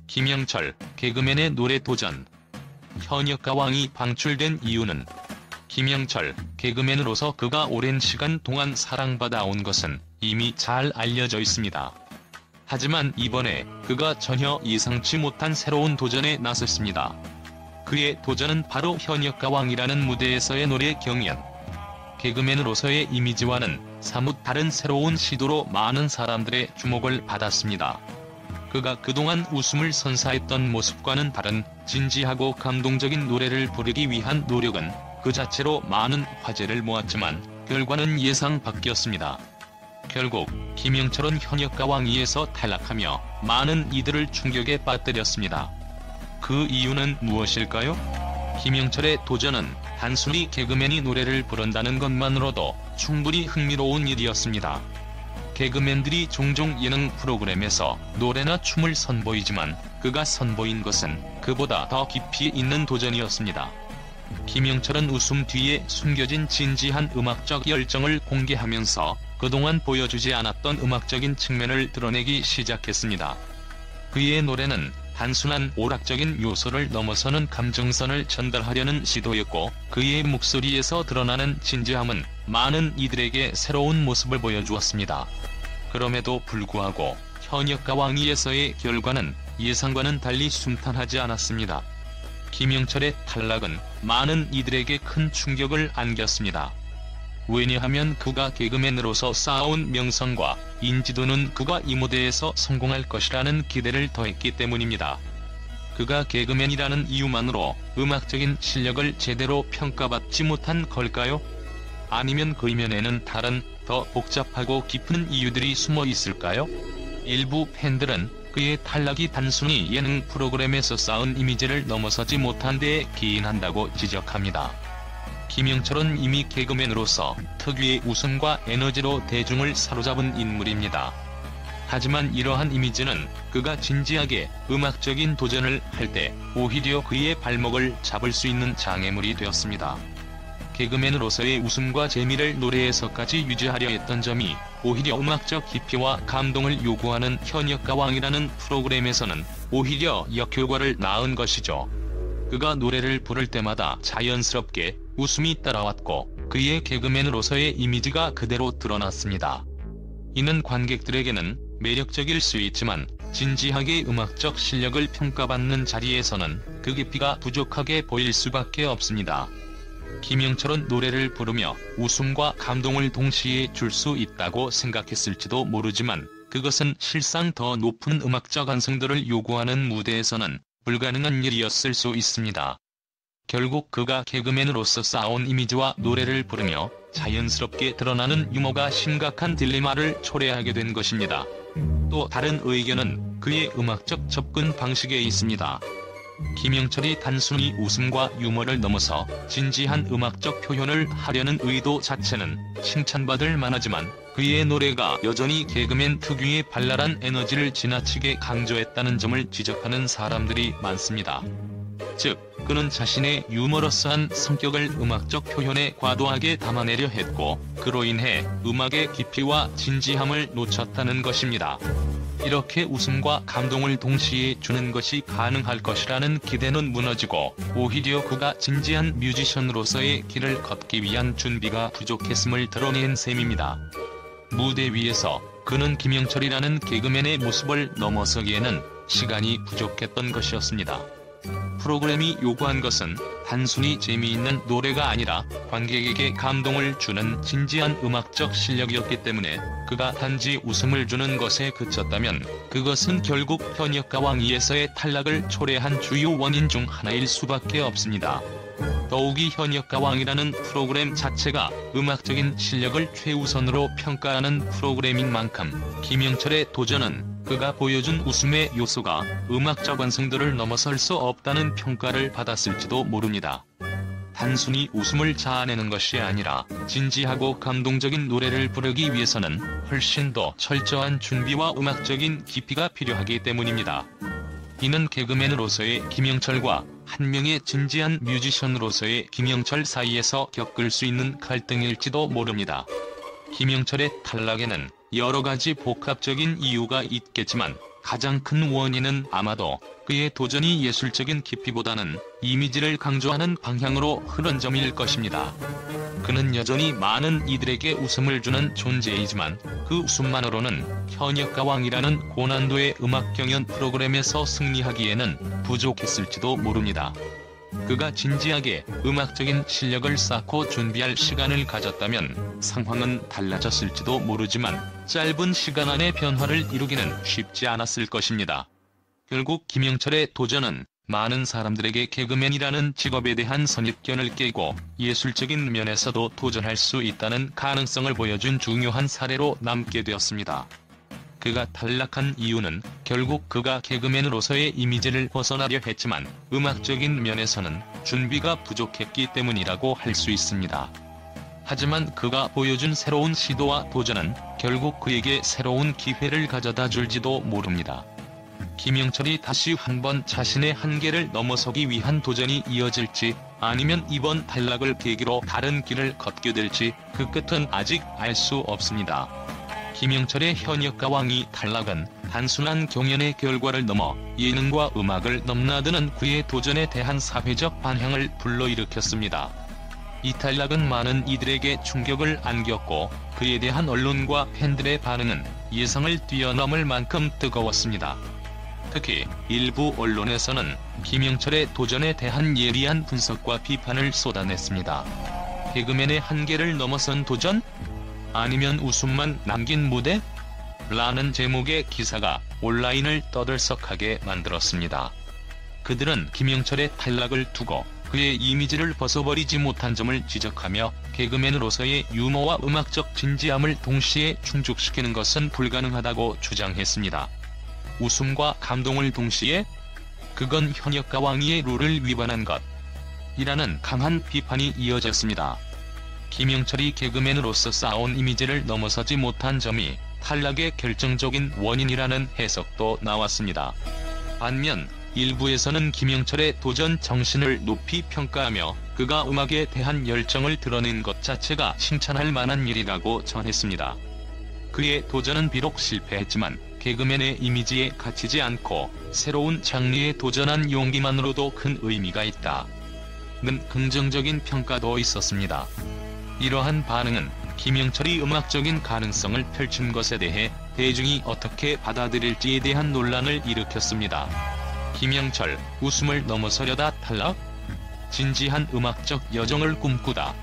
김영철, 개그맨의 노래 도전. 현역가왕이 방출된 이유는? 김영철, 개그맨으로서 그가 오랜 시간 동안 사랑받아온 것은 이미 잘 알려져 있습니다. 하지만 이번에 그가 전혀 예상치 못한 새로운 도전에 나섰습니다. 그의 도전은 바로 현역가왕이라는 무대에서의 노래 경연. 개그맨으로서의 이미지와는 사뭇 다른 새로운 시도로 많은 사람들의 주목을 받았습니다. 그가 그동안 웃음을 선사했던 모습과는 다른 진지하고 감동적인 노래를 부르기 위한 노력은 그 자체로 많은 화제를 모았지만 결과는 예상 밖이었습니다. 결국 김영철은 현역가왕 2에서 탈락하며 많은 이들을 충격에 빠뜨렸습니다. 그 이유는 무엇일까요? 김영철의 도전은 단순히 개그맨이 노래를 부른다는 것만으로도 충분히 흥미로운 일이었습니다. 개그맨들이 종종 예능 프로그램에서 노래나 춤을 선보이지만 그가 선보인 것은 그보다 더 깊이 있는 도전이었습니다. 김영철은 웃음 뒤에 숨겨진 진지한 음악적 열정을 공개하면서 그동안 보여주지 않았던 음악적인 측면을 드러내기 시작했습니다. 그의 노래는 단순한 오락적인 요소를 넘어서는 감정선을 전달하려는 시도였고, 그의 목소리에서 드러나는 진지함은 많은 이들에게 새로운 모습을 보여주었습니다. 그럼에도 불구하고 현역가왕 2에서의 결과는 예상과는 달리 순탄하지 않았습니다. 김영철의 탈락은 많은 이들에게 큰 충격을 안겼습니다. 왜냐하면 그가 개그맨으로서 쌓아온 명성과 인지도는 그가 이 무대에서 성공할 것이라는 기대를 더했기 때문입니다. 그가 개그맨이라는 이유만으로 음악적인 실력을 제대로 평가받지 못한 걸까요? 아니면 그 이면에는 다른 더 복잡하고 깊은 이유들이 숨어 있을까요? 일부 팬들은 그의 탈락이 단순히 예능 프로그램에서 쌓은 이미지를 넘어서지 못한 데에 기인한다고 지적합니다. 김영철은 이미 개그맨으로서 특유의 웃음과 에너지로 대중을 사로잡은 인물입니다. 하지만 이러한 이미지는 그가 진지하게 음악적인 도전을 할 때 오히려 그의 발목을 잡을 수 있는 장애물이 되었습니다. 개그맨으로서의 웃음과 재미를 노래에서까지 유지하려 했던 점이 오히려 음악적 깊이와 감동을 요구하는 현역가왕이라는 프로그램에서는 오히려 역효과를 낳은 것이죠. 그가 노래를 부를 때마다 자연스럽게 웃음이 따라왔고 그의 개그맨으로서의 이미지가 그대로 드러났습니다. 이는 관객들에게는 매력적일 수 있지만 진지하게 음악적 실력을 평가받는 자리에서는 그 깊이가 부족하게 보일 수밖에 없습니다. 김영철은 노래를 부르며 웃음과 감동을 동시에 줄 수 있다고 생각했을지도 모르지만 그것은 실상 더 높은 음악적 완성도를 요구하는 무대에서는 불가능한 일이었을 수 있습니다. 결국 그가 개그맨으로서 쌓아온 이미지와 노래를 부르며 자연스럽게 드러나는 유머가 심각한 딜레마를 초래하게 된 것입니다. 또 다른 의견은 그의 음악적 접근 방식에 있습니다. 김영철이 단순히 웃음과 유머를 넘어서 진지한 음악적 표현을 하려는 의도 자체는 칭찬받을 만하지만 그의 노래가 여전히 개그맨 특유의 발랄한 에너지를 지나치게 강조했다는 점을 지적하는 사람들이 많습니다. 즉, 그는 자신의 유머러스한 성격을 음악적 표현에 과도하게 담아내려 했고 그로 인해 음악의 깊이와 진지함을 놓쳤다는 것입니다. 이렇게 웃음과 감동을 동시에 주는 것이 가능할 것이라는 기대는 무너지고 오히려 그가 진지한 뮤지션으로서의 길을 걷기 위한 준비가 부족했음을 드러낸 셈입니다. 무대 위에서 그는 김영철이라는 개그맨의 모습을 넘어서기에는 시간이 부족했던 것이었습니다. 프로그램이 요구한 것은 단순히 재미있는 노래가 아니라 관객에게 감동을 주는 진지한 음악적 실력이었기 때문에 그가 단지 웃음을 주는 것에 그쳤다면 그것은 결국 현역가왕 2에서의 탈락을 초래한 주요 원인 중 하나일 수밖에 없습니다. 더욱이 현역가왕이라는 프로그램 자체가 음악적인 실력을 최우선으로 평가하는 프로그램인 만큼 김영철의 도전은 그가 보여준 웃음의 요소가 음악적 완성도를 넘어설 수 없다는 평가를 받았을지도 모릅니다. 단순히 웃음을 자아내는 것이 아니라 진지하고 감동적인 노래를 부르기 위해서는 훨씬 더 철저한 준비와 음악적인 깊이가 필요하기 때문입니다. 이는 개그맨으로서의 김영철과 한 명의 진지한 뮤지션으로서의 김영철 사이에서 겪을 수 있는 갈등일지도 모릅니다. 김영철의 탈락에는 여러 가지 복합적인 이유가 있겠지만 가장 큰 원인은 아마도 그의 도전이 예술적인 깊이보다는 이미지를 강조하는 방향으로 흐른 점일 것입니다. 그는 여전히 많은 이들에게 웃음을 주는 존재이지만 그 웃음만으로는 현역가왕이라는 고난도의 음악 경연 프로그램에서 승리하기에는 부족했을지도 모릅니다. 그가 진지하게 음악적인 실력을 쌓고 준비할 시간을 가졌다면 상황은 달라졌을지도 모르지만 짧은 시간 안에 변화를 이루기는 쉽지 않았을 것입니다. 결국 김영철의 도전은 많은 사람들에게 개그맨이라는 직업에 대한 선입견을 깨고 예술적인 면에서도 도전할 수 있다는 가능성을 보여준 중요한 사례로 남게 되었습니다. 그가 탈락한 이유는 결국 그가 개그맨으로서의 이미지를 벗어나려 했지만 음악적인 면에서는 준비가 부족했기 때문이라고 할 수 있습니다. 하지만 그가 보여준 새로운 시도와 도전은 결국 그에게 새로운 기회를 가져다 줄지도 모릅니다. 김영철이 다시 한번 자신의 한계를 넘어서기 위한 도전이 이어질지 아니면 이번 탈락을 계기로 다른 길을 걷게 될지 그 끝은 아직 알 수 없습니다. 김영철의 현역가왕이 탈락은 단순한 경연의 결과를 넘어 예능과 음악을 넘나드는 그의 도전에 대한 사회적 반향을 불러일으켰습니다. 이 탈락은 많은 이들에게 충격을 안겼고 그에 대한 언론과 팬들의 반응은 예상을 뛰어넘을 만큼 뜨거웠습니다. 특히 일부 언론에서는 김영철의 도전에 대한 예리한 분석과 비판을 쏟아냈습니다. 개그맨의 한계를 넘어선 도전? 아니면 웃음만 남긴 무대? 라는 제목의 기사가 온라인을 떠들썩하게 만들었습니다. 그들은 김영철의 탈락을 두고 그의 이미지를 벗어버리지 못한 점을 지적하며 개그맨으로서의 유머와 음악적 진지함을 동시에 충족시키는 것은 불가능하다고 주장했습니다. 웃음과 감동을 동시에? 그건 현역가왕이의 룰을 위반한 것. 이라는 강한 비판이 이어졌습니다. 김영철이 개그맨으로서 쌓아온 이미지를 넘어서지 못한 점이 탈락의 결정적인 원인이라는 해석도 나왔습니다. 반면 일부에서는 김영철의 도전 정신을 높이 평가하며 그가 음악에 대한 열정을 드러낸 것 자체가 칭찬할 만한 일이라고 전했습니다. 그의 도전은 비록 실패했지만 개그맨의 이미지에 갇히지 않고 새로운 장르에 도전한 용기만으로도 큰 의미가 있다. 는 긍정적인 평가도 있었습니다. 이러한 반응은 김영철이 음악적인 가능성을 펼친 것에 대해 대중이 어떻게 받아들일지에 대한 논란을 일으켰습니다. 김영철, 웃음을 넘어서려다 탈락? 진지한 음악적 여정을 꿈꾸다.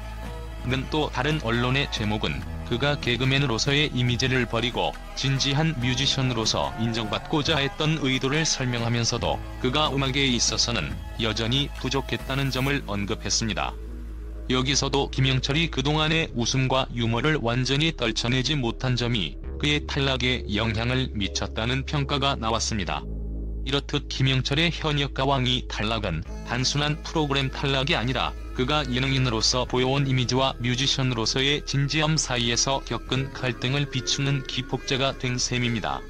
는 또 다른 언론의 제목은 그가 개그맨으로서의 이미지를 버리고 진지한 뮤지션으로서 인정받고자 했던 의도를 설명하면서도 그가 음악에 있어서는 여전히 부족했다는 점을 언급했습니다. 여기서도 김영철이 그동안의 웃음과 유머를 완전히 떨쳐내지 못한 점이 그의 탈락에 영향을 미쳤다는 평가가 나왔습니다. 이렇듯 김영철의 현역가왕이 탈락은 단순한 프로그램 탈락이 아니라 그가 예능인으로서 보여온 이미지와 뮤지션으로서의 진지함 사이에서 겪은 갈등을 비추는 기폭제가 된 셈입니다.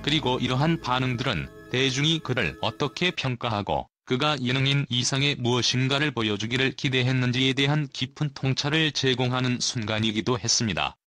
그리고 이러한 반응들은 대중이 그를 어떻게 평가하고 그가 예능인 이상의 무엇인가를 보여주기를 기대했는지에 대한 깊은 통찰을 제공하는 순간이기도 했습니다.